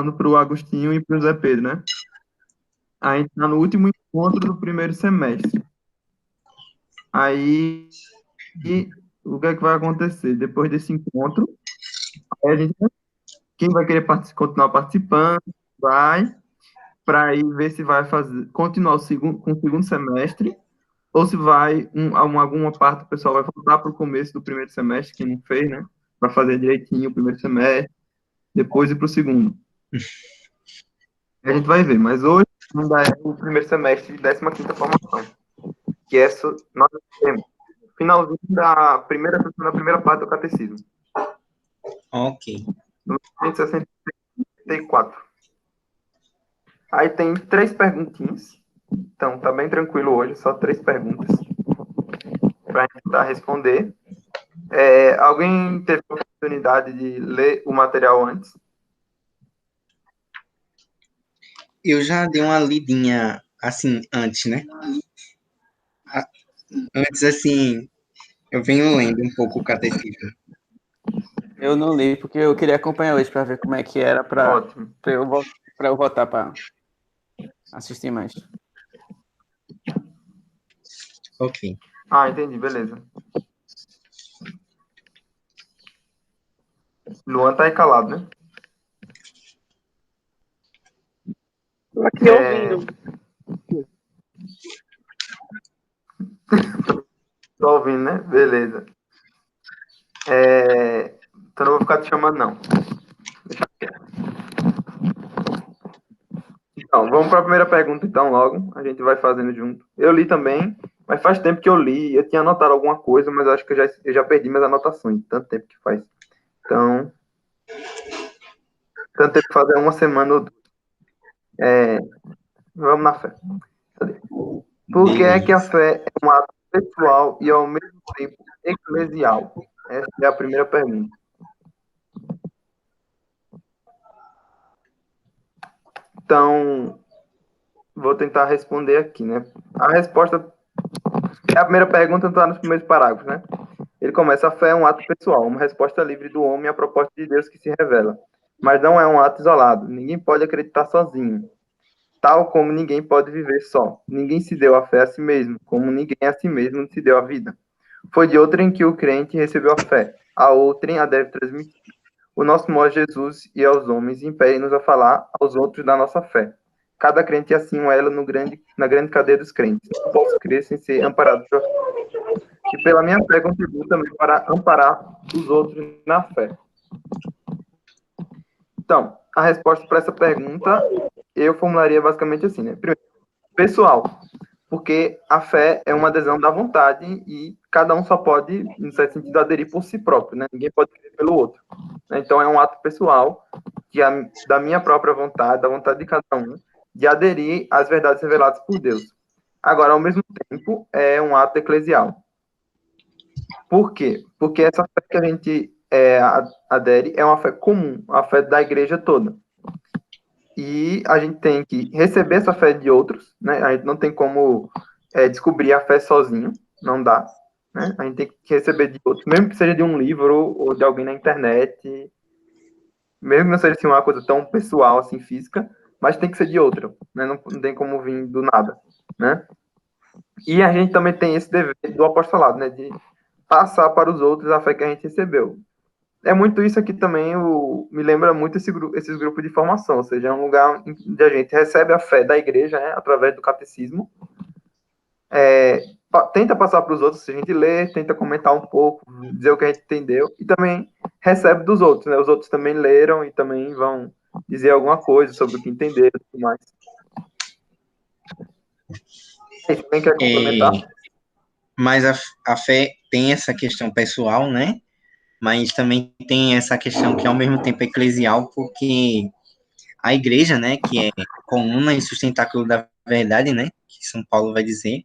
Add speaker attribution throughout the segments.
Speaker 1: falando para o Agostinho e para o Zé Pedro, né? A gente está no último encontro do primeiro semestre. Aí, o que é que vai acontecer? Depois desse encontro, aí quem vai querer continuar participando, vai, para ir ver se vai continuar com o segundo semestre, ou se vai, alguma parte do pessoal vai voltar para o começo do primeiro semestre, quem não fez, né? Para fazer direitinho o primeiro semestre, depois ir para o segundo. A gente vai ver, mas hoje ainda é o primeiro semestre de 15ª formação, que nós temos finalzinho da primeira parte do catecismo,
Speaker 2: Ok.
Speaker 1: no 164. Aí tem 3 perguntinhas, então tá bem tranquilo hoje, só 3 perguntas para a gente tentar responder. Alguém teve a oportunidade de ler o material antes?
Speaker 2: Eu já dei uma lidinha, assim, antes, né? Antes, assim, eu venho lendo um pouco o catecismo.
Speaker 3: Eu não li, porque eu queria acompanhar hoje para ver como é que era, para
Speaker 1: Ótimo.
Speaker 3: eu voltar para assistir mais.
Speaker 2: Ok.
Speaker 1: Entendi, beleza. Luan tá aí calado, né?
Speaker 4: Tô aqui ouvindo.
Speaker 1: Tô ouvindo, né? Beleza. Então não vou ficar te chamando, não. Deixa quieto. Então, vamos para a primeira pergunta, então, logo. A gente vai fazendo junto. Eu li também, mas faz tempo que eu li. Eu tinha anotado alguma coisa, mas acho que eu já perdi minhas anotações. Tanto tempo que faz. Então, tanto tempo que faz é uma semana ou duas. Vamos na fé. Cadê? Por que é que a fé é um ato pessoal e, ao mesmo tempo, eclesial? Essa é a primeira pergunta. Então, vou tentar responder aqui, né? A resposta... A primeira pergunta está nos primeiros parágrafos, né? Ele começa: a fé é um ato pessoal, uma resposta livre do homem à proposta de Deus que se revela. Mas não é um ato isolado. Ninguém pode acreditar sozinho. Tal como ninguém pode viver só. Ninguém se deu a fé a si mesmo, como ninguém a si mesmo se deu a vida. Foi de outrem que o crente recebeu a fé, a outrem a deve transmitir. O nosso modo Jesus e aos homens impede-nos a falar aos outros da nossa fé. Cada crente é assim um elo na grande cadeia dos crentes. Não posso crer sem ser amparado pela fé. E pela minha fé contribuo também para amparar os outros na fé. Então, a resposta para essa pergunta eu formularia basicamente assim, né? Primeiro, pessoal, porque a fé é uma adesão da vontade e cada um só pode, no certo sentido, aderir por si próprio, né? Ninguém pode crer pelo outro. Então, é um ato pessoal da minha própria vontade, da vontade de cada um, de aderir às verdades reveladas por Deus. Agora, ao mesmo tempo, é um ato eclesial. Por quê? Porque essa fé que a gente adere é uma fé comum, a fé da igreja toda. E a gente tem que receber essa fé de outros, né? A gente não tem como descobrir a fé sozinho, não dá, né? A gente tem que receber de outros, mesmo que seja de um livro ou de alguém na internet, mesmo que não seja assim, uma coisa tão pessoal, assim, física, mas tem que ser de outro, né? Não tem como vir do nada, né? E a gente também tem esse dever do apostolado, né? De passar para os outros a fé que a gente recebeu. É muito isso aqui também, me lembra muito esses grupos de formação, ou seja, é um lugar onde a gente recebe a fé da igreja, né, através do catecismo, tenta passar para os outros, a gente lê, tenta comentar um pouco, dizer o que a gente entendeu, e também recebe dos outros, né, os outros também leram e também vão dizer alguma coisa sobre o que entenderam e tudo mais. Alguém quer complementar?
Speaker 2: Mas a fé tem essa questão pessoal, né? Mas também tem essa questão que ao mesmo tempo é eclesial, porque a igreja, né, que é coluna e sustentáculo da verdade, né, que São Paulo vai dizer,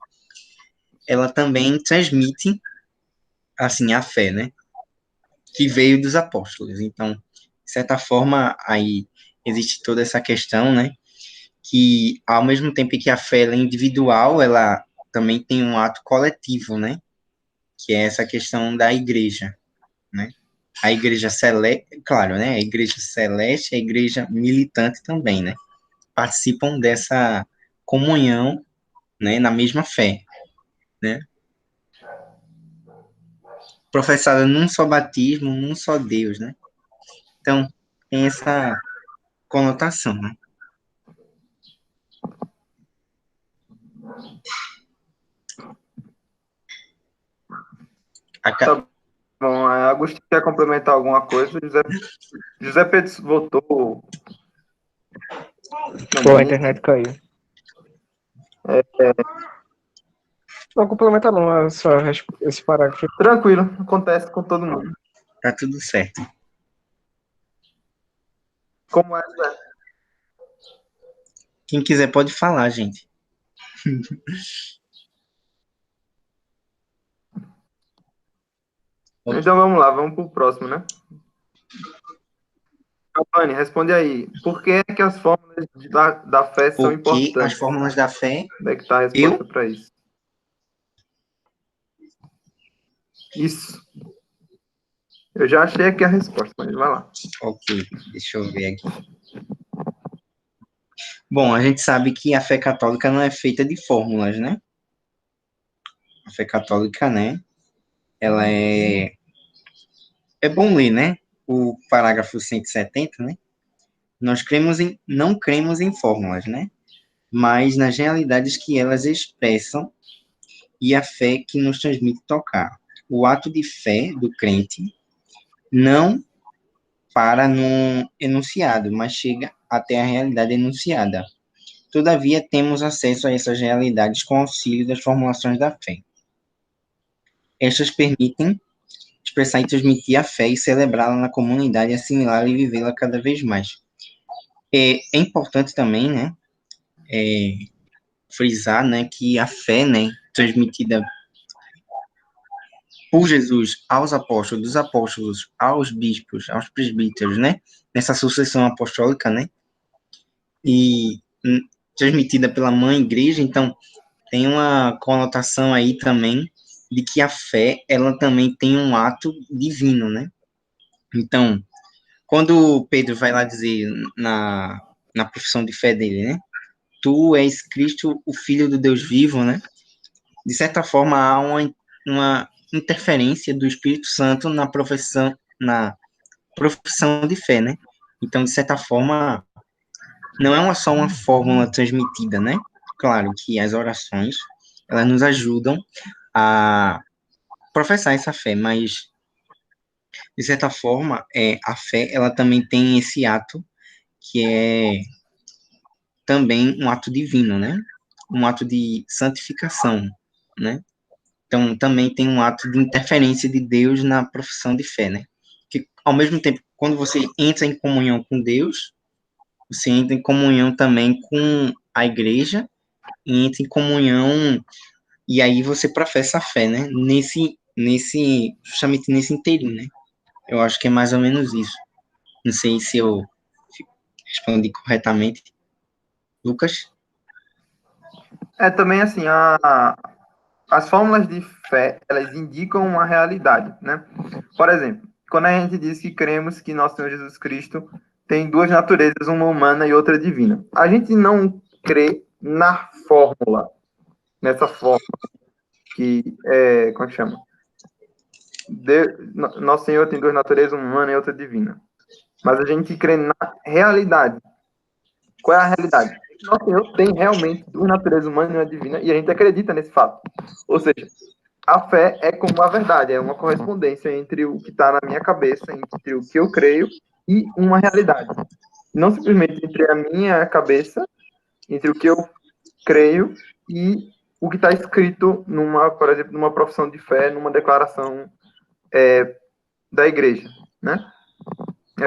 Speaker 2: ela também transmite, assim, a fé, né, que veio dos apóstolos. Então, de certa forma, aí existe toda essa questão, né, que ao mesmo tempo que a fé é individual, ela também tem um ato coletivo, né, que é essa questão da igreja, né. a igreja celeste, claro, né? A igreja celeste e a igreja militante também, né? Participam dessa comunhão, né? Na mesma fé, né? Professada num só batismo, num só Deus, né? Então, tem essa conotação, né?
Speaker 1: Tá bom, Agostinho quer complementar alguma coisa? José Pedro voltou.
Speaker 5: Pô, a internet caiu. Não complementa não, esse parágrafo.
Speaker 1: Tranquilo, acontece com todo mundo.
Speaker 2: Tá tudo certo.
Speaker 1: Como é, Zé?
Speaker 2: Quem quiser pode falar, gente.
Speaker 1: Então vamos lá, vamos pro próximo, né? Giovanni, responde aí. Por que é que as fórmulas da fé são
Speaker 2: Porque as
Speaker 1: importantes?
Speaker 2: fórmulas da fé,
Speaker 1: Onde é que tá a resposta para isso? Isso. Eu já achei aqui a resposta, mas vai lá.
Speaker 2: ok, deixa eu ver aqui. Bom, a gente sabe que a fé católica não é feita de fórmulas, né? A fé católica, né? Ela é bom ler, né? O parágrafo 170, né? Não cremos em fórmulas, né? Mas nas realidades que elas expressam e a fé que nos transmite tocar. O ato de fé do crente não para num enunciado, mas chega até a realidade enunciada. Todavia, temos acesso a essas realidades com auxílio das formulações da fé. Estas permitem expressar e transmitir a fé e celebrá-la na comunidade, assimilá-la e vivê-la cada vez mais. É importante também, né, frisar, né, que a fé, né, transmitida por Jesus aos apóstolos, dos apóstolos aos bispos, aos presbíteros, né, nessa sucessão apostólica, né, e transmitida pela mãe igreja, então tem uma conotação aí também de que a fé, ela também tem um ato divino, né? Então, quando Pedro vai lá dizer na profissão de fé dele, né? Tu és Cristo, o Filho do Deus vivo, né? De certa forma, há uma interferência do Espírito Santo na profissão de fé, né? Então, de certa forma, não é só uma fórmula transmitida, né? Claro que as orações, elas nos ajudam a professar essa fé, mas, de certa forma, a fé, ela também tem esse ato que é também um ato divino, né? Um ato de santificação, né? Então, também tem um ato de interferência de Deus na profissão de fé, né? Que, ao mesmo tempo, quando você entra em comunhão com Deus, você entra em comunhão também com a igreja, e entra em comunhão, e aí você professa a fé, né? Justamente nesse inteirinho, né? Eu acho que é mais ou menos isso. Não sei se eu respondi corretamente. Lucas?
Speaker 1: Também assim, as fórmulas de fé, elas indicam uma realidade, né? Por exemplo, quando a gente diz que cremos que nosso Senhor Jesus Cristo tem duas naturezas, uma humana e outra divina. A gente não crê na fórmula, nessa fórmula que como é que chama? Nosso Senhor tem duas naturezas, uma humana e outra divina. Mas a gente crê na realidade. Qual é a realidade? Nosso Senhor tem realmente duas naturezas, humana e uma divina, e a gente acredita nesse fato. Ou seja, a fé é como a verdade, é uma correspondência entre o que está na minha cabeça, entre o que eu creio e uma realidade. Não simplesmente entre a minha cabeça, entre o que eu creio e o que está escrito por exemplo, numa profissão de fé, numa declaração da igreja, né?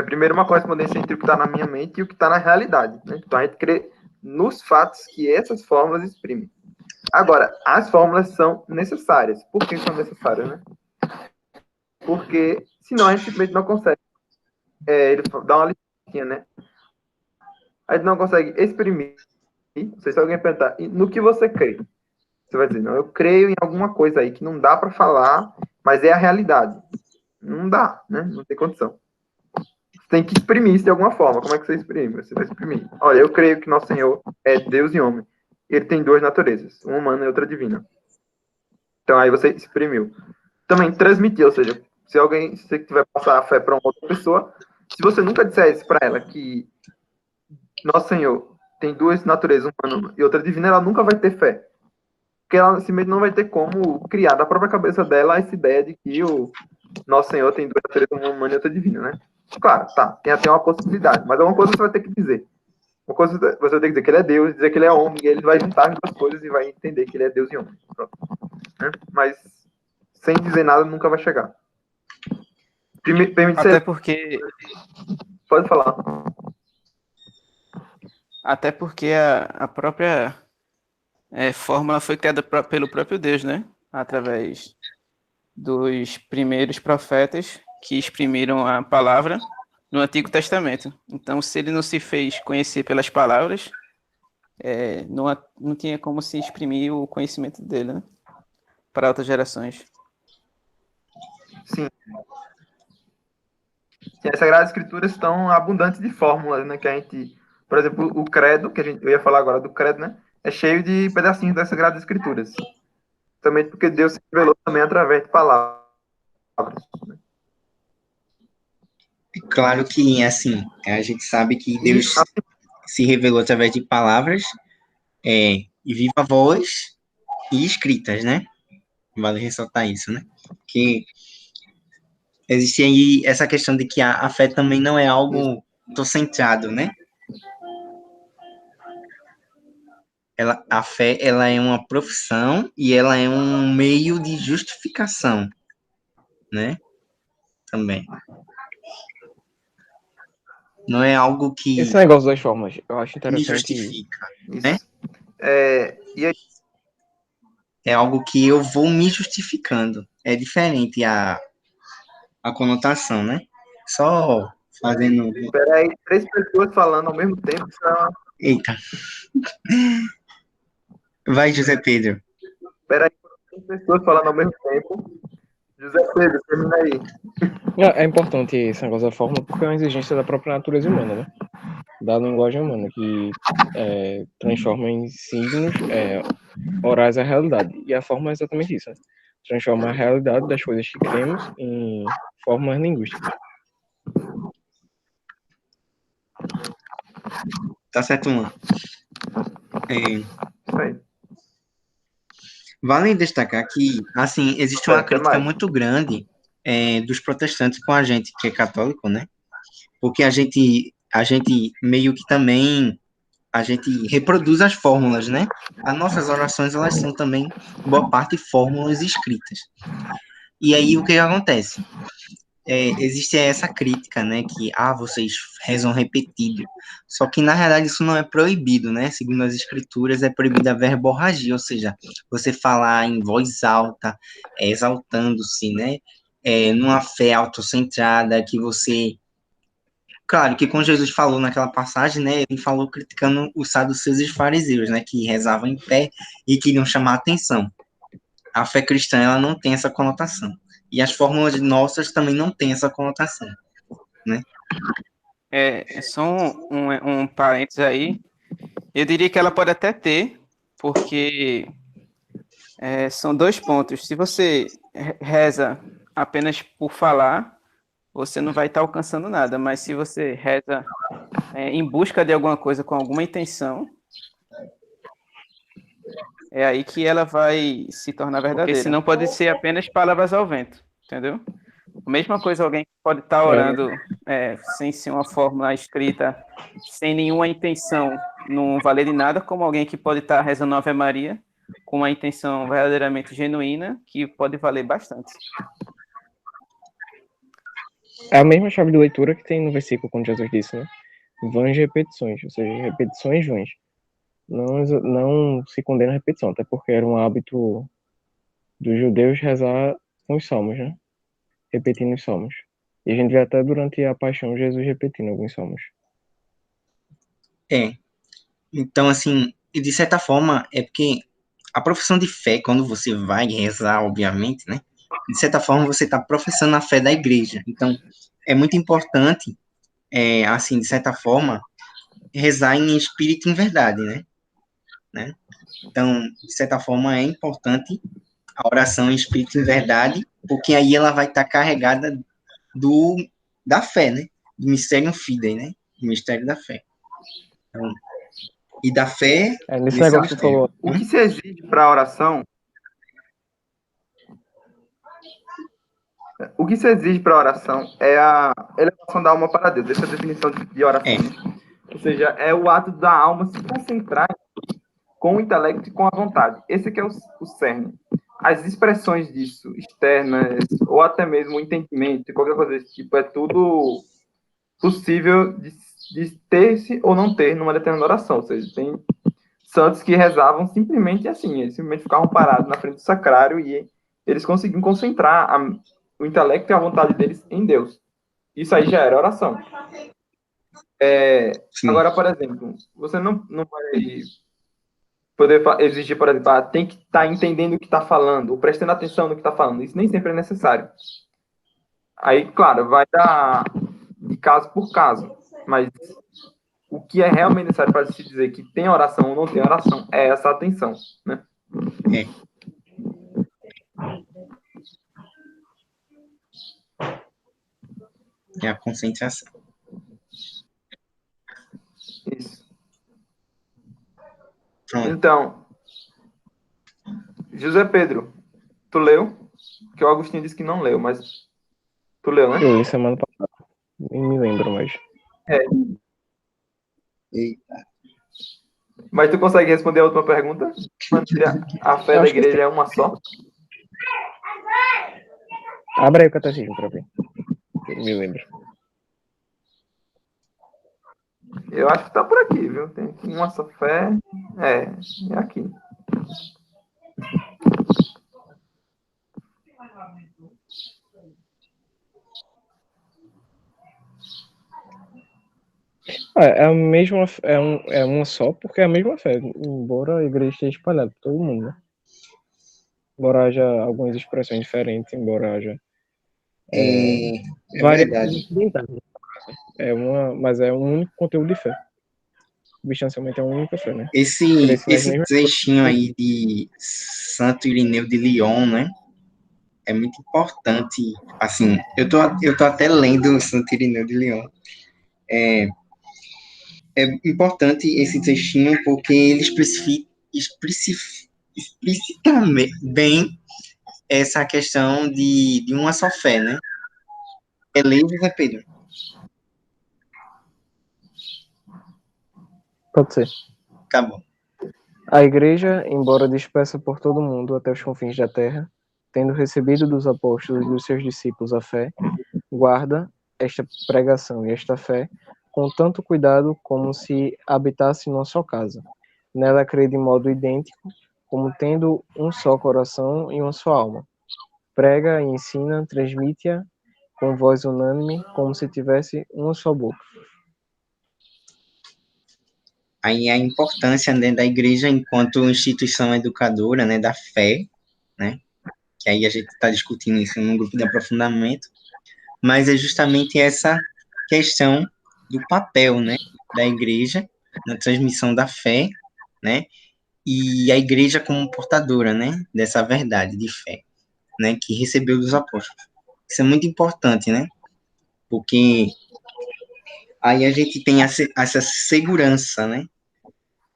Speaker 1: Primeiro uma correspondência entre o que está na minha mente e o que está na realidade, né? Então a gente crê nos fatos que essas fórmulas exprimem. Agora, as fórmulas são necessárias. Por que são necessárias, né? Porque senão a gente simplesmente não consegue. Ele dá uma listinha, né? A gente não consegue exprimir. Não sei se alguém perguntar, no que você crê? Você vai dizer, não, eu creio em alguma coisa aí que não dá para falar, mas é a realidade. Não dá, né? Não tem condição. Você tem que exprimir isso de alguma forma. Como é que você exprime? Você vai exprimir. Olha, eu creio que nosso Senhor é Deus e homem. Ele tem duas naturezas, uma humana e outra divina. Então aí você exprimiu. Também transmitir, ou seja, se você tiver passar a fé para uma outra pessoa, se você nunca disser isso para ela, que nosso Senhor tem duas naturezas, uma e outra divina, ela nunca vai ter fé. Porque ela simplesmente não vai ter como criar da própria cabeça dela essa ideia de que o nosso Senhor tem duas naturezas, uma humana e outra divina, né? Claro, tá, tem até uma possibilidade, mas alguma coisa você vai ter que dizer. Uma coisa você vai ter que dizer que ele é Deus, dizer que ele é homem, e ele vai juntar as duas coisas e vai entender que ele é Deus e homem. Pronto. Né? Mas sem dizer nada nunca vai chegar.
Speaker 3: Até porque,
Speaker 1: Pode falar.
Speaker 3: até porque a própria fórmula foi criada pelo próprio Deus, né? Através dos primeiros profetas que exprimiram a palavra no Antigo Testamento. Então, se ele não se fez conhecer pelas palavras, não tinha como se exprimir o conhecimento dele, né? Para outras gerações.
Speaker 1: Sim. As Sagradas Escrituras estão abundantes de fórmulas, né? Que a gente, por exemplo, o credo, eu ia falar agora do credo, né? É cheio de pedacinhos das Sagradas Escrituras. Também porque Deus se revelou também através de palavras. Né?
Speaker 2: Claro que, assim, a gente sabe que Deus se revelou através de palavras, e viva voz e escritas, né? Vale ressaltar isso, né? Que existe aí essa questão de que a fé também não é algo autocentrado, né? A fé, ela é uma profissão e ela é um meio de justificação, né? Também. Não é algo que
Speaker 5: Esse negócio das formas, eu acho
Speaker 2: me
Speaker 5: interessante.
Speaker 2: justifica,
Speaker 1: Isso.
Speaker 2: né?
Speaker 1: E aí,
Speaker 2: É algo que eu vou me justificando. É diferente a conotação, né? Só fazendo...
Speaker 1: peraí, 3 pessoas falando ao mesmo tempo.
Speaker 2: Eita. Vai, José Pedro.
Speaker 1: Peraí, 3 pessoas falando ao mesmo tempo. José Pedro, termina aí.
Speaker 5: É importante esse negócio da forma porque é uma exigência da própria natureza humana, né? Da linguagem humana, que transforma em signos orais a realidade. E a forma é exatamente isso, né? Transforma a realidade das coisas que cremos em formas linguísticas.
Speaker 2: Tá certo, mano.
Speaker 1: Isso aí.
Speaker 2: Vale destacar que, assim, existe uma
Speaker 1: Até
Speaker 2: crítica
Speaker 1: mais.
Speaker 2: muito grande dos protestantes com a gente, que é católico, né? Porque a gente meio que também, a gente reproduz as fórmulas, né? As nossas orações, elas são também, boa parte, fórmulas escritas. E aí, o que acontece? Existe essa crítica, né, que, vocês rezam repetido. Só que, na realidade, isso não é proibido, né? Segundo as escrituras, é proibida a verborragia, ou seja, você falar em voz alta, exaltando-se, né? Numa fé autocentrada, que você... Claro, que como Jesus falou naquela passagem, né, ele falou criticando os saduceus e os fariseus, né, que rezavam em pé e queriam chamar a atenção. A fé cristã, ela não tem essa conotação. E as fórmulas nossas também não têm essa conotação, né?
Speaker 3: Só um parênteses aí. Eu diria que ela pode até ter, porque são 2 pontos. Se você reza apenas por falar, você não vai estar alcançando nada. Mas se você reza em busca de alguma coisa com alguma intenção, é aí que ela vai se tornar verdadeira. Porque senão pode ser apenas palavras ao vento, entendeu? A mesma coisa, alguém pode estar orando sem ser uma fórmula escrita, sem nenhuma intenção, não valer de nada, como alguém que pode estar rezando Ave Maria com uma intenção verdadeiramente genuína, que pode valer bastante.
Speaker 5: É a mesma chave de leitura que tem no versículo, quando Jesus disse, né? Vãs repetições, ou seja, repetições vãs. Não se condena a repetição, até porque era um hábito dos judeus rezar com os salmos, né? Repetindo os salmos. E a gente vê até durante a paixão Jesus repetindo alguns salmos.
Speaker 2: Então, assim, de certa forma, é porque a profissão de fé, quando você vai rezar, obviamente, né? de certa forma, você está professando a fé da igreja. Então, é muito importante, assim, de certa forma, rezar em espírito e em verdade, né? Então, de certa forma, é importante a oração em espírito e em verdade, porque aí ela vai estar carregada da fé, né? Do mistério fidei, né? Do mistério da fé. Então, e da fé
Speaker 5: Nesse
Speaker 2: nesse
Speaker 5: negócio que tu
Speaker 2: mistério.
Speaker 5: falou,
Speaker 1: O que se exige para a oração, o que se exige para a oração é a elevação da alma para Deus. Essa é a definição de oração. Ou seja, é o ato da alma se concentrar com o intelecto e com a vontade. Esse aqui é o cerne. As expressões disso, externas, ou até mesmo o entendimento, qualquer coisa desse tipo, é tudo possível de ter-se ou não ter numa determinada oração. Ou seja, tem santos que rezavam simplesmente assim, eles simplesmente ficavam parados na frente do sacrário e eles conseguiam concentrar o intelecto e a vontade deles em Deus. Isso aí já era oração. Agora, por exemplo, você não vai poder exigir, por exemplo, tem que estar entendendo o que está falando, ou prestando atenção no que está falando. Isso nem sempre é necessário. Aí, claro, vai dar de caso por caso, mas o que é realmente necessário para se dizer que tem oração ou não tem oração é essa atenção, né?
Speaker 2: É a concentração.
Speaker 1: Isso.
Speaker 2: Pronto.
Speaker 1: Então, José Pedro, tu leu? Que o Agostinho disse que não leu, mas tu leu, né?
Speaker 5: eu li semana passada. Nem me lembro mais.
Speaker 2: Eita.
Speaker 1: Mas tu consegue responder a última pergunta? A fé da igreja é uma só?
Speaker 5: Abre aí o catecismo pra ver. Eu me lembro.
Speaker 1: Eu acho que tá por aqui, viu? Tem aqui uma só fé. É aqui.
Speaker 5: É a mesma, é uma só, porque é a mesma fé, embora a igreja esteja espalhada por todo mundo, né? Embora haja algumas expressões diferentes, embora haja
Speaker 2: É
Speaker 5: variações
Speaker 2: verdade.
Speaker 5: ocidentais, né? Mas é um único conteúdo de fé. Substancialmente é uma única fé, né?
Speaker 2: Esse
Speaker 5: Cresce nas mesmas
Speaker 2: trechinho
Speaker 5: coisas.
Speaker 2: aí de Santo Irineu de Lyon, né? É muito importante. Assim, eu tô até lendo Santo Irineu de Lyon. É importante esse trechinho porque ele explicita bem essa questão de uma só fé, né? Beleza, Zé Pedro?
Speaker 5: Pode ser.
Speaker 2: Tá bom.
Speaker 5: A igreja, embora dispersa por todo o mundo até os confins da terra, tendo recebido dos apóstolos e dos seus discípulos a fé, guarda esta pregação e esta fé com tanto cuidado como se habitasse numa só casa. Nela crê de modo idêntico, como tendo um só coração e uma só alma. Prega e ensina, transmite-a com voz unânime, como se tivesse uma só boca.
Speaker 2: Aí a importância, né, da igreja enquanto instituição educadora, né, da fé, né, que aí a gente está discutindo isso num grupo de aprofundamento, mas é justamente essa questão do papel, né, da igreja na transmissão da fé, né, e a igreja como portadora, né, dessa verdade de fé, né, que recebeu dos apóstolos. Isso é muito importante, né, porque aí a gente tem essa segurança, né,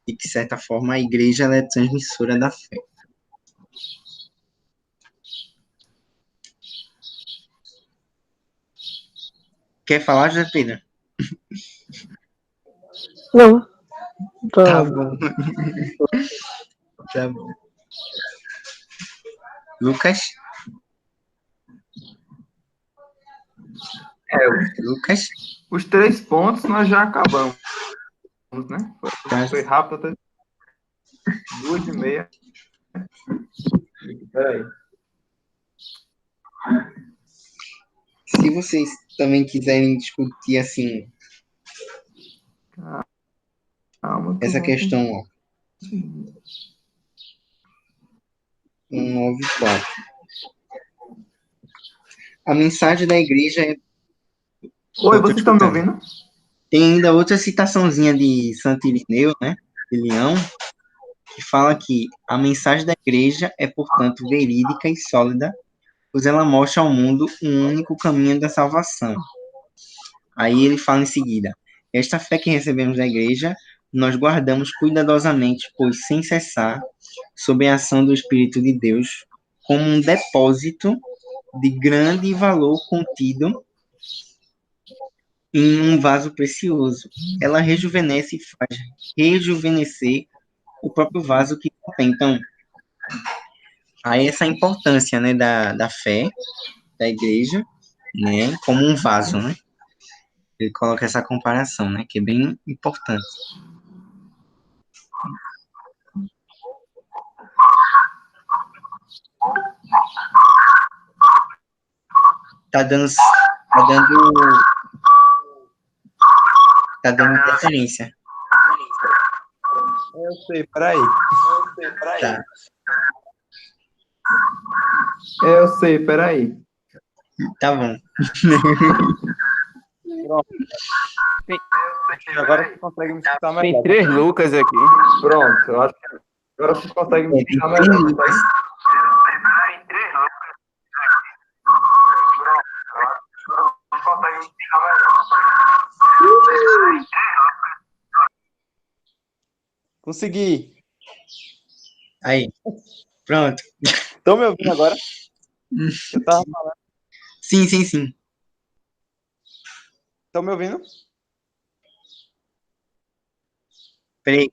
Speaker 2: de que, de certa forma, a igreja ela é transmissora da fé. Quer falar, José Pedro?
Speaker 5: Não,
Speaker 2: Tá
Speaker 5: tá.
Speaker 2: bom. Tá bom. Lucas? Lucas?
Speaker 1: Os 3 pontos nós já acabamos, né?
Speaker 2: Tá.
Speaker 1: Foi rápido, até 2h30. Peraí.
Speaker 2: Se vocês também quiserem discutir, assim,
Speaker 1: Calma que eu
Speaker 2: essa
Speaker 1: vou
Speaker 2: questão, ó,
Speaker 1: conseguir.
Speaker 2: 194. A mensagem da igreja é...
Speaker 1: Oi,
Speaker 2: Eu tô
Speaker 1: vocês estão me
Speaker 2: escutando.
Speaker 1: ouvindo?
Speaker 2: Tem ainda outra citaçãozinha de Santo Irineu, né? De Leão, que fala que a mensagem da igreja é, portanto, verídica e sólida, pois ela mostra ao mundo um único caminho da salvação. Aí ele fala em seguida: esta fé que recebemos da igreja, nós guardamos cuidadosamente, pois sem cessar, sob a ação do Espírito de Deus, como um depósito de grande valor contido em um vaso precioso. Ela rejuvenesce e faz rejuvenescer o próprio vaso que contém. Então, aí essa importância, né, da fé, da igreja, né, como um vaso, né? Ele coloca essa comparação, né, que é bem importante. Tá dando, tá dando interferência.
Speaker 3: Eu sei, peraí.
Speaker 2: Tá.
Speaker 1: Eu sei, peraí.
Speaker 2: Tá bom.
Speaker 3: Agora você consegue me escutar melhor. Tem 3 Lucas aqui.
Speaker 1: Pronto, eu acho que agora vocês conseguem me
Speaker 2: É, tem
Speaker 1: explicar
Speaker 2: três
Speaker 1: melhor.
Speaker 2: Lucas.
Speaker 3: Consegui.
Speaker 2: Aí, pronto.
Speaker 3: Estão me ouvindo agora? Eu tava falando.
Speaker 2: Sim, sim, sim.
Speaker 3: Estão me ouvindo?
Speaker 2: Peraí,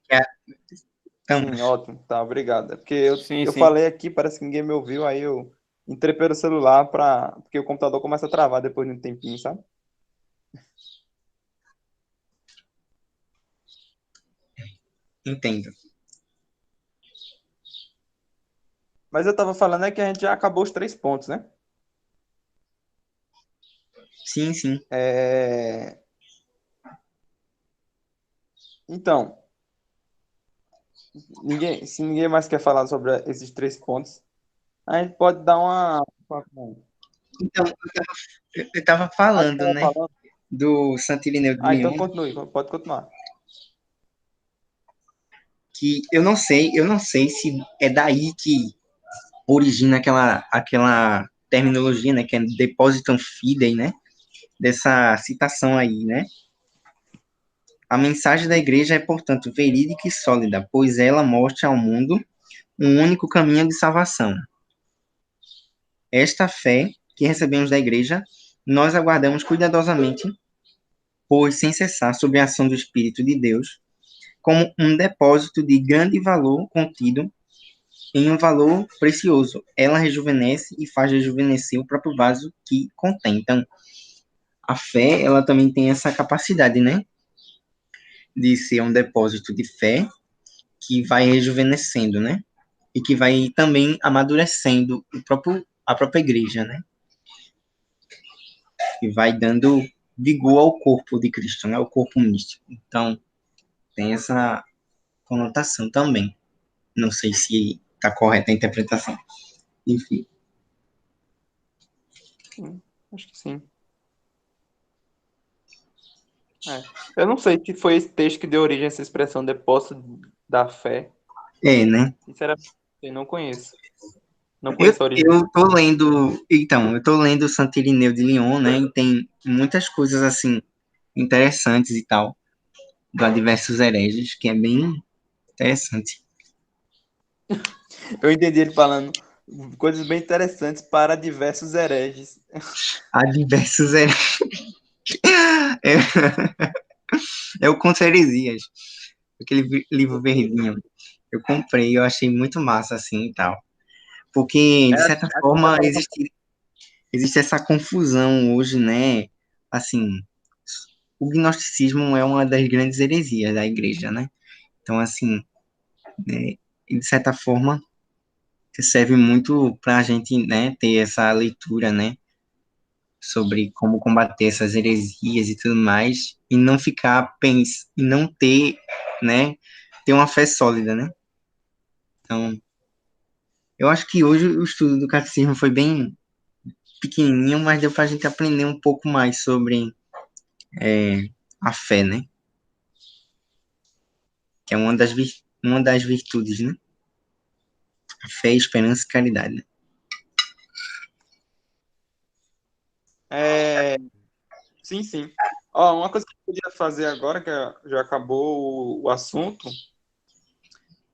Speaker 2: então,
Speaker 3: Sim, ótimo. Tá, obrigado. É porque eu
Speaker 2: sim.
Speaker 3: falei aqui, parece que ninguém me ouviu, aí eu entrei pelo celular porque o computador começa a travar depois de um tempinho, sabe?
Speaker 2: Entendo.
Speaker 3: Mas eu tava falando é que a gente já acabou os 3 pontos, né?
Speaker 2: Sim, sim.
Speaker 3: Então, se ninguém mais quer falar sobre esses 3 pontos, a gente pode dar uma...
Speaker 2: Então, eu tava falando, né, do Santo Irineu de
Speaker 3: então
Speaker 2: Lyon,
Speaker 3: continue, pode continuar.
Speaker 2: que eu não sei se é daí que origina aquela terminologia, né, que é depositum fidei, né, dessa citação aí, né? A mensagem da igreja é, portanto, verídica e sólida, pois ela mostra ao mundo um único caminho de salvação. Esta fé que recebemos da igreja, nós aguardamos cuidadosamente, pois sem cessar, sob a ação do Espírito de Deus, como um depósito de grande valor contido em um valor precioso. Ela rejuvenesce e faz rejuvenescer o próprio vaso que contém. Então, a fé, ela também tem essa capacidade, né? De ser um depósito de fé que vai rejuvenescendo, né? E que vai também amadurecendo a própria igreja, né? E vai dando vigor ao corpo de Cristo, né? O corpo místico. Então, tem essa conotação também. Não sei se está correta a interpretação. Enfim.
Speaker 3: Acho que sim. Eu não sei se foi esse texto que deu origem a essa expressão depósito da fé.
Speaker 2: É, né?
Speaker 3: Sinceramente, eu não conheço. Não conheço a origem.
Speaker 2: Eu tô lendo, então, eu tô lendo Santo Irineu de Lyon, né? E tem muitas coisas assim interessantes e tal, do Adversos Hereges, que é bem interessante.
Speaker 3: Eu entendi ele falando coisas bem interessantes para diversos hereges.
Speaker 2: Adversos Hereges. É o Contra Heresias, aquele livro verdinho. Eu comprei, eu achei muito massa assim e tal. Porque, de certa forma, existe essa confusão hoje, né? Assim, o gnosticismo é uma das grandes heresias da igreja, né? Então, assim, né, de certa forma, serve muito para a gente, né, ter essa leitura, né, sobre como combater essas heresias e tudo mais, e não ficar e não ter, né, ter uma fé sólida, né? Então, eu acho que hoje o estudo do catecismo foi bem pequenininho, mas deu para a gente aprender um pouco mais sobre a fé, né? Que é uma das virtudes, né? A fé, esperança e caridade. Né?
Speaker 6: Sim, sim. Ó, uma coisa que eu podia fazer agora, que já acabou o assunto,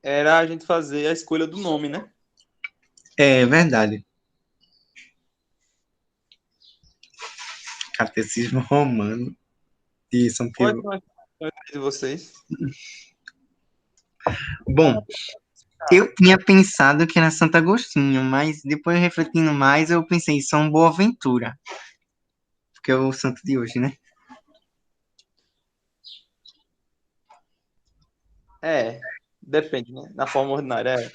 Speaker 6: era a gente fazer a escolha do nome, né?
Speaker 2: É verdade. Catecismo Romano de São
Speaker 6: Quais
Speaker 2: Pio.
Speaker 6: são as opções de vocês?
Speaker 2: Bom, eu tinha pensado que era Santo Agostinho, mas depois refletindo mais, eu pensei em São Boaventura, porque é o santo de hoje, né?
Speaker 6: Depende, né? Na forma ordinária,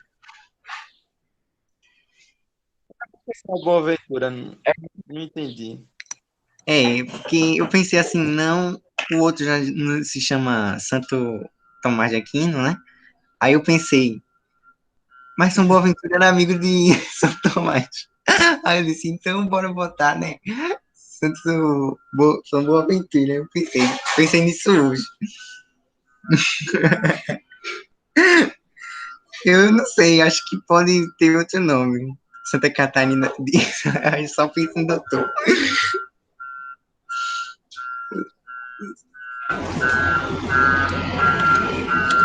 Speaker 6: Uma boa aventura, não entendi.
Speaker 2: Porque eu pensei assim, não, o outro já não se chama Santo Tomás de Aquino, né? Aí eu pensei, mas São Boaventura era amigo de São Tomás. Aí eu disse, então bora botar, né? São Boaventura. Eu pensei nisso hoje. Eu não sei, acho que pode ter outro nome. Santa Catarina, eu só penso em doutor.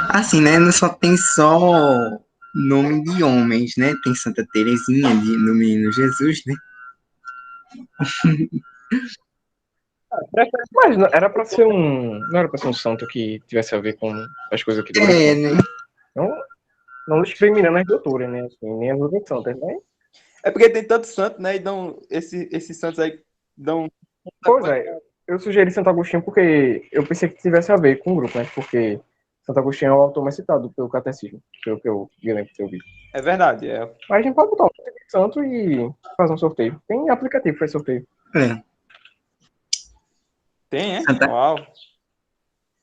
Speaker 2: Assim, né? Não só tem só nome de homens, né? Tem Santa Terezinha no Menino Jesus, né?
Speaker 5: Mas era pra ser um. Não era pra ser um santo que tivesse a ver com as coisas aqui do
Speaker 2: É,
Speaker 5: Brasil.
Speaker 2: né?
Speaker 5: Não, não discriminando as doutoras, né? Assim, nem as outras santas, né?
Speaker 6: É porque tem tanto santo, né? E dão, esses santos aí dão.
Speaker 5: Pois é, eu sugeri Santo Agostinho porque eu pensei que tivesse a ver com o grupo, né? Porque Santo Agostinho é o autor mais citado pelo catecismo, pelo que eu me lembro de ter ouvido.
Speaker 6: É verdade.
Speaker 5: Mas a gente pode botar o nome de santo e fazer um sorteio. Tem aplicativo que faz sorteio.
Speaker 2: É.
Speaker 6: Tem, é?
Speaker 2: Santa,
Speaker 6: Uau.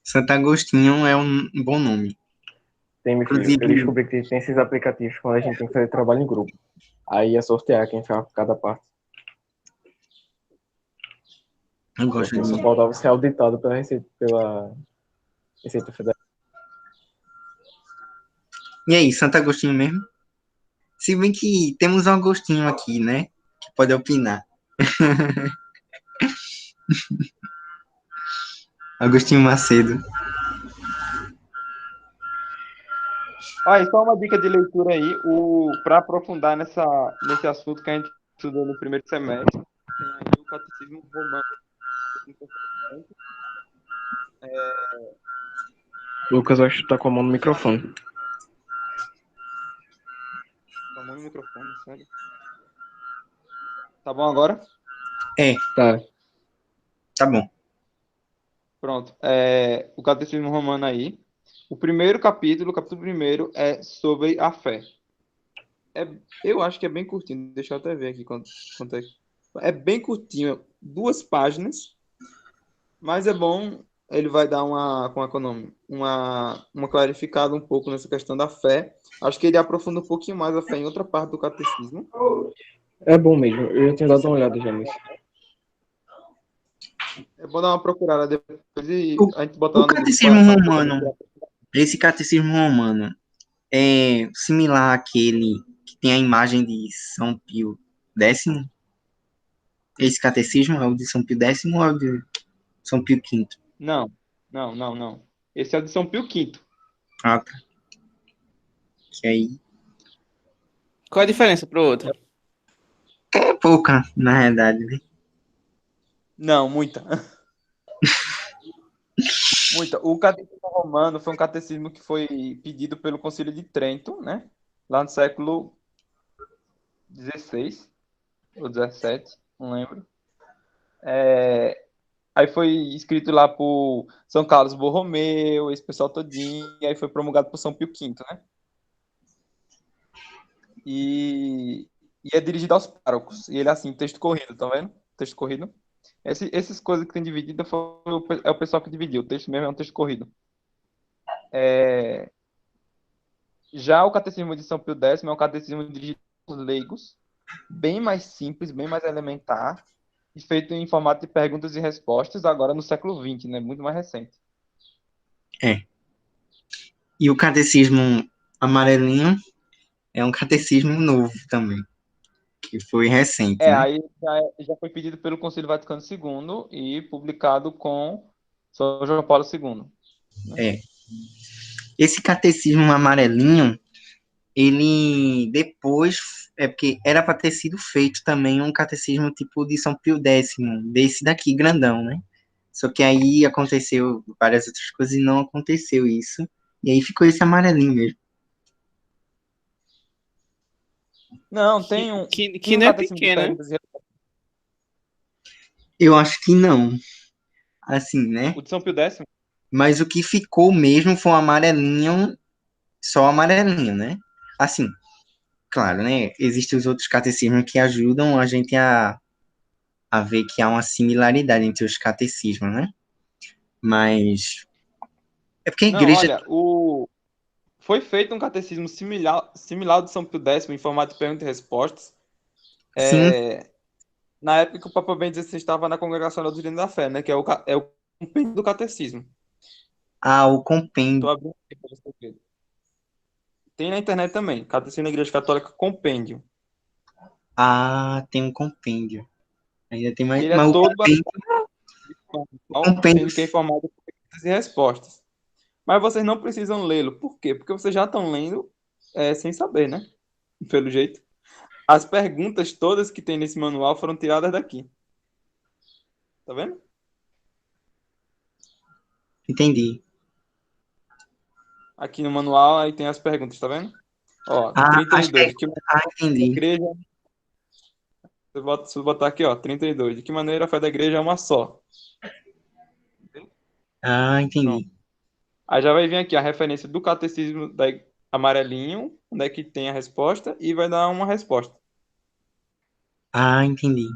Speaker 2: Santo Agostinho é um bom nome.
Speaker 5: Tem, meu filho. Eu
Speaker 2: Inclusive,
Speaker 5: descobri que tem esses aplicativos quando a gente tem que fazer trabalho em grupo. Aí é sortear quem faz cada parte.
Speaker 2: eu gosto
Speaker 5: Só
Speaker 2: de.
Speaker 5: faltava ser auditado pela Receita Federal.
Speaker 2: E aí, Santo Agostinho mesmo? Se bem que temos um Agostinho aqui, né? Que pode opinar. Agostinho Macedo.
Speaker 6: Olha, só uma dica de leitura aí, para aprofundar nesse assunto que a gente estudou no primeiro semestre, tem aí o Catecismo Romano.
Speaker 5: Lucas, eu acho que tá com a mão no microfone.
Speaker 6: Tomando o microfone, sério. Tá bom agora?
Speaker 5: Tá.
Speaker 2: Tá bom.
Speaker 6: Pronto. O Catecismo Romano aí. O capítulo primeiro, é sobre a fé. Eu acho que é bem curtinho. Deixa eu até ver aqui quanto é. É bem curtinho, 2 páginas, mas é bom. Ele vai dar como é que é o nome? Uma clarificada um pouco nessa questão da fé. Acho que ele aprofunda um pouquinho mais a fé em outra parte do catecismo.
Speaker 5: É bom mesmo. Eu já tinha dado uma olhada já nisso.
Speaker 6: É bom dar uma procurada depois e
Speaker 2: O,
Speaker 6: a gente botar
Speaker 2: o
Speaker 6: lá no grupo
Speaker 2: catecismo
Speaker 6: para
Speaker 2: romano, esse catecismo romano, é similar àquele que tem a imagem de São Pio X? Esse catecismo é o de São Pio X ou é o de São Pio V?
Speaker 6: Não, não, não, não. Esse é o de São Pio V.
Speaker 2: Ah, tá. Que aí
Speaker 3: Qual a diferença pro outro?
Speaker 2: é pouca, na realidade, né?
Speaker 6: Não, muita. Muita. O catecismo romano foi um catecismo que foi pedido pelo Concílio de Trento, né? Lá no século XVI ou XVII, não lembro. Aí foi escrito lá por São Carlos Borromeu, esse pessoal todinho, e aí foi promulgado por São Pio V, né? E é dirigido aos párocos. E ele é assim, texto corrido, tá vendo? Texto corrido. Essas coisas que tem dividido é o pessoal que dividiu. O texto mesmo é um texto corrido. Já o Catecismo de São Pio X é um catecismo dirigido aos leigos. bem mais simples, bem mais elementar, e feito em formato de perguntas e respostas, agora no século XX, né? Muito mais recente.
Speaker 2: É. E o catecismo amarelinho é um catecismo novo também, que foi recente, né?
Speaker 6: Aí já foi pedido pelo Concílio Vaticano II e publicado com São João Paulo II. Né?
Speaker 2: É. Esse catecismo amarelinho, ele depois, é porque era para ter sido feito também um catecismo tipo de São Pio X, desse daqui, grandão, né? Só que aí aconteceu várias outras coisas e não aconteceu isso. E aí ficou esse amarelinho mesmo.
Speaker 6: Não,
Speaker 3: Que
Speaker 6: tem um
Speaker 3: não é
Speaker 6: catecismo de
Speaker 3: pequeno, né?
Speaker 6: perguntas e
Speaker 2: Eu acho que não, assim, né?
Speaker 6: o de São Pio X.
Speaker 2: Mas o que ficou mesmo foi um amarelinho, só amarelinho, né? Assim, claro, né? Existem os outros catecismos que ajudam a gente a ver que há uma similaridade entre os catecismos, né? Mas é porque a
Speaker 6: Não,
Speaker 2: igreja,
Speaker 6: olha, foi feito um catecismo similar ao de São Pio X, em formato de perguntas e respostas,
Speaker 2: sim,
Speaker 6: na época que o Papa Bento XVI estava na Congregação da Doutrina da Fé, né? Que é o compêndio do catecismo.
Speaker 2: há o compêndio.
Speaker 6: Estou abrindo aqui para você ver. Tem na internet também, Catecismo da Igreja Católica Compêndio.
Speaker 2: Ah, tem um compêndio. Ainda tem
Speaker 6: E
Speaker 2: mais,
Speaker 6: ele é
Speaker 2: mas
Speaker 6: todo baseado
Speaker 2: o compêndio,
Speaker 6: sendo que é em formato de perguntas e respostas. Mas vocês não precisam lê-lo. Por quê? Porque vocês já estão lendo sem saber, né? Pelo jeito. As perguntas todas que tem nesse manual foram tiradas daqui. Tá vendo?
Speaker 2: entendi.
Speaker 6: Aqui no manual aí tem as perguntas, tá vendo? Ó, no
Speaker 2: Ah,
Speaker 6: 32, de que maneira a
Speaker 2: entendi.
Speaker 6: igreja. Se eu botar aqui, ó, 32. De que maneira a fé da igreja é uma só?
Speaker 2: Ah,
Speaker 6: Pronto.
Speaker 2: entendi.
Speaker 6: Aí já vai vir aqui a referência do catecismo da amarelinho, onde é que tem a resposta, e vai dar uma resposta.
Speaker 2: Ah, entendi.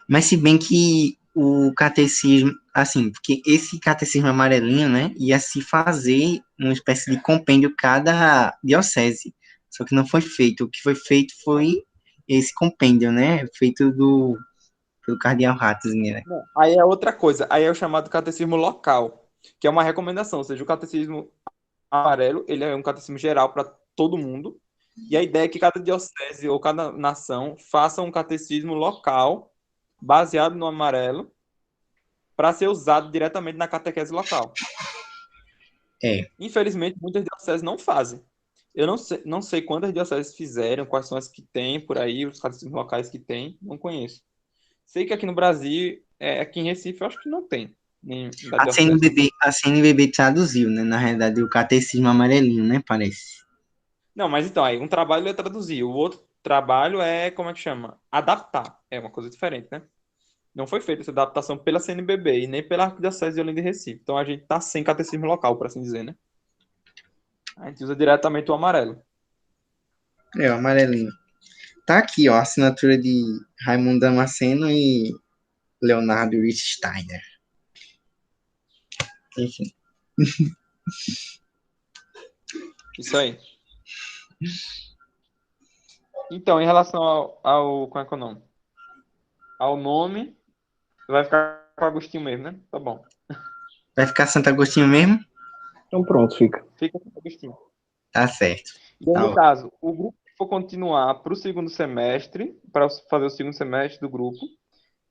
Speaker 2: Mas se bem que o catecismo, assim, porque esse catecismo amarelinho, né, ia se fazer uma espécie de compêndio cada diocese. Só que não foi feito. O que foi feito foi esse compêndio, né, feito pelo cardeal Ratzinger.
Speaker 6: Não, aí é outra coisa. Aí é o chamado catecismo local, que é uma recomendação. Ou seja, o catecismo amarelo, ele é um catecismo geral para todo mundo. E a ideia é que cada diocese ou cada nação faça um catecismo local, baseado no amarelo, para ser usado diretamente na catequese local.
Speaker 2: É,
Speaker 6: Infelizmente, muitas dioceses não fazem. Eu não sei quantas dioceses fizeram, quais são as que tem por aí, os catecismos locais que tem, não conheço. Sei que aqui no Brasil, aqui em Recife, eu acho que não tem, nem da
Speaker 2: a
Speaker 6: diocese.
Speaker 2: CNBB traduziu, né, na realidade, o catecismo amarelinho, né, parece.
Speaker 6: Não, mas então, aí, um trabalho é traduzir, o outro trabalho é, como é que chama? Adaptar. É uma coisa diferente, né? Não foi feita essa adaptação pela CNBB e nem pela Arquidiocese de Olinda e Recife. Então a gente tá sem catecismo local, por assim dizer, né? A gente usa diretamente o amarelo.
Speaker 2: É, o amarelinho. Tá aqui, ó, a assinatura de Raimundo Damasceno e Leonardo Steiner. Enfim.
Speaker 6: Isso aí. Então, em relação como é que é o nome? Ao nome, vai ficar com Agostinho mesmo, né? Tá bom.
Speaker 2: Vai ficar Santo Agostinho mesmo?
Speaker 5: Então pronto, fica.
Speaker 6: Fica com Agostinho.
Speaker 2: Tá certo.
Speaker 6: E aí,
Speaker 2: Tá
Speaker 6: no
Speaker 2: ótimo.
Speaker 6: caso, o grupo que for continuar para o segundo semestre, para fazer o segundo semestre do grupo,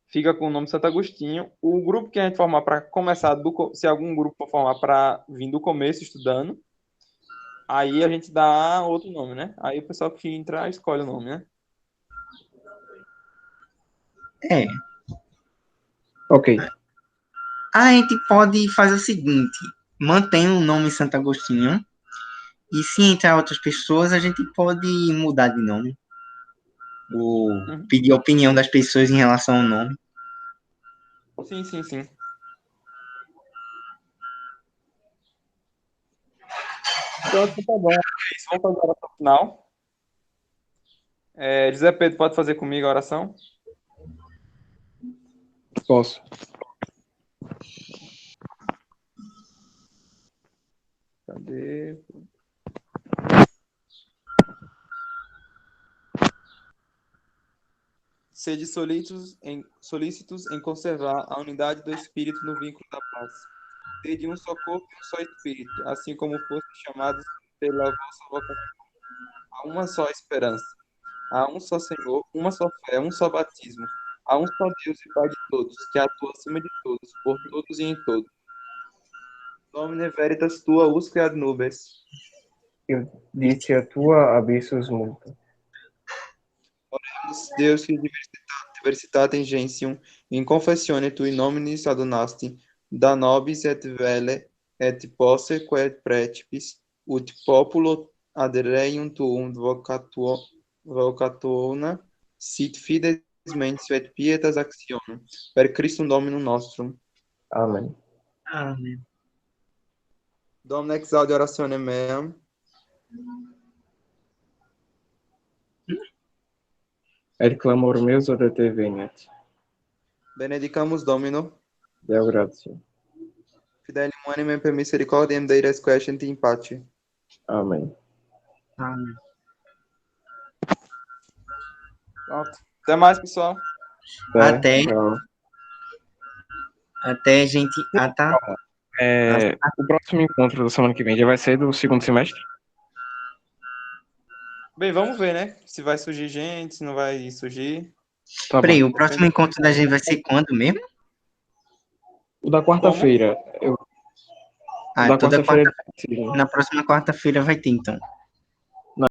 Speaker 6: fica com o nome Santo Agostinho. O grupo que a gente formar para começar, se algum grupo for formar para vir do começo estudando, aí a gente dá outro nome, né? Aí o pessoal que entrar escolhe o nome, né?
Speaker 2: É.
Speaker 5: Ok.
Speaker 2: A gente pode fazer o seguinte: mantém o nome Santo Agostinho, e se entrar outras pessoas, a gente pode mudar de nome. Ou
Speaker 6: Uhum.
Speaker 2: pedir a opinião das pessoas em relação ao nome.
Speaker 6: Sim, sim, sim. Então, tá bom. É isso. Vamos fazer a oração final. José Pedro, pode fazer comigo a oração?
Speaker 5: Posso.
Speaker 6: Cadê? Sede solícitos em conservar a unidade do Espírito no vínculo da paz. Sede um só corpo e um só Espírito, assim como fostes chamados pela vossa vocação. Há uma só esperança. Há um só Senhor, uma só fé, um só batismo. Há um só Deus e Pai de todos, que atua acima de todos, por todos e em todos. Domine veritas tua usque ad nubes.
Speaker 5: Eu disse a tua abissus multa.
Speaker 6: Deus que diversitatem gentium, in confessione tui nominis adonasti, da nobis et vele, et posse quae precipis, ut populo ad reium tuum vocatuona, sit fides mentis et pietas actionem, per Christum Dominum nostrum.
Speaker 5: Amém.
Speaker 2: Amém.
Speaker 6: Domine exaudi orationem meam,
Speaker 5: Et clamor meus ode te veniat.
Speaker 6: benedicamus Domino,
Speaker 5: Deo gratia.
Speaker 6: fidelium anime per misericordiam Dei resquiescent in pace.
Speaker 5: Amém.
Speaker 2: Amém.
Speaker 6: Pronto. Até mais, pessoal.
Speaker 2: Até.
Speaker 5: Tchau.
Speaker 2: Até, gente. Tá.
Speaker 5: O próximo encontro da semana que vem já vai ser do segundo semestre?
Speaker 6: Bem, vamos ver, né? Se vai surgir gente, se não vai surgir.
Speaker 5: Tá
Speaker 2: Peraí,
Speaker 5: bom.
Speaker 2: o próximo encontro da gente vai ser quando mesmo?
Speaker 5: O da quarta-feira.
Speaker 2: Ah,
Speaker 5: Da
Speaker 2: toda
Speaker 5: quarta-feira.
Speaker 2: quarta. Na próxima quarta-feira vai ter, então.